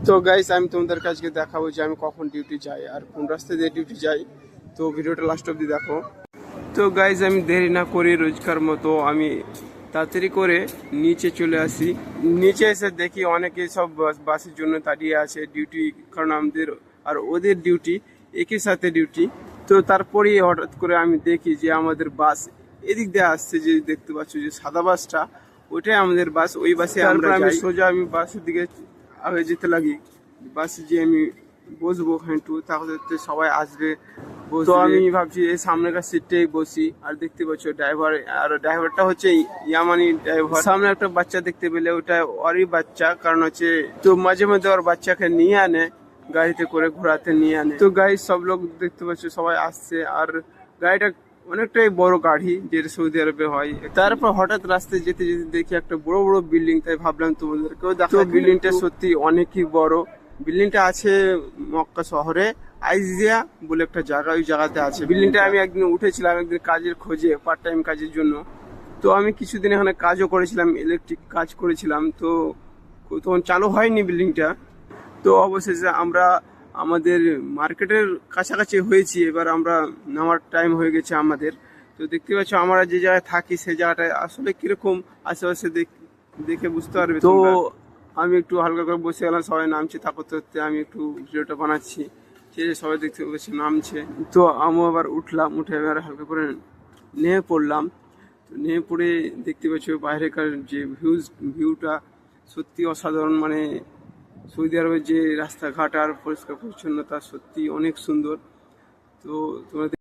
তো গাইস আমি তোমাদের কাছে দেখাবো যে আমি কখন ডিউটি যাই আর কোন রাস্তা দিয়ে ডিউটি যাই। তো ভিডিওটা লাস্ট অবধি দেখো। তো গাইস আমি দেরি না করে রোজকার মতো আমি তাড়াতাড়ি করে নিচে চলে আসি। নিচে এসে দেখি অনেকে সব বাসের জন্য দাঁড়িয়ে আছে ডিউটি, কারণ আমাদের আর ওদের ডিউটি একই সাথে ডিউটি। তো তারপরেই হঠাৎ করে আমি দেখি যে আমাদের বাস এদিক দিয়ে আসছে, যে দেখতে পাচ্ছ যে সাদা বাসটা, ওইটাই আমাদের বাস। ওই বাসে আমি সোজা আমি বাসের দিকে আগে যেতে লাগি। বাসে যে আমি বসবো একটু, তাহলে সবাই আসবে। তো আমি ভাবছি এই সামনেকার সিটটাই বসি। আর দেখতে পাচ্ছ ড্রাইভার, আর ড্রাইভারটা হচ্ছে ইয়ামানি ড্রাইভার। সামনে একটা বাচ্চা দেখতে পেলে ওটা ওরই বাচ্চা, কারণ হচ্ছে তো মাঝে মধ্যে ওর বাচ্চাকে নিয়ে আনে, গাড়িতে করে ঘোরাতে নিয়ে আনে। তো গাড়ি সব লোক দেখতে পাচ্ছ সবাই আসছে, আর গাড়িটা অনেকটাই বড় গাড়ি, যেটা সৌদি আরবে হয়। তারপর হঠাৎ রাস্তায় যেতে যেতে দেখি একটা বড় বড় বিল্ডিং, তাই ভাবলাম তোমাদেরকেও দেখো। বিল্ডিংটা সত্যি অনেকই বড়। বিল্ডিংটা আছে মক্কা শহরে আইজিয়া বলে একটা জায়গা, ওই জায়গাতে আছে বিল্ডিংটা। আমি একদিন উঠেছিলাম একদিন কাজের খোঁজে, পার্ট টাইম কাজের জন্য। তো আমি কিছুদিন এখানে কাজও করেছিলাম, ইলেকট্রিক কাজ করেছিলাম। তো তখন চালু হয়নি বিল্ডিংটা। তো অবশেষে আমরা আমাদের মার্কেটের কাছাকাছি হয়েছি, এবার আমরা নামার টাইম হয়ে গেছে আমাদের। তো দেখতে পাচ্ছ আমরা যে জায়গায় থাকি সেই জায়গাটায় আসলে কিরকম আশেপাশে দেখে বুঝতে পারবে। তো আমি একটু হালকা করে বসে গেলাম, সবাই নামছে, তা করতে করতে আমি একটু ভিডিওটা বানাচ্ছি, সে সবাই দেখতে পাচ্ছে নামছে। তো আমি আবার উঠলাম, উঠে এবার হালকা করে নেমে পড়লাম। তো নেমে পড়ে দেখতে পাচ্ছ বাইরেকার যে ভিউটা সত্যি অসাধারণ। মানে সৌদি আরবের যে রাস্তাঘাট আর পরিষ্কার পরিচ্ছন্নতা সত্যি অনেক সুন্দর। তো তোমরা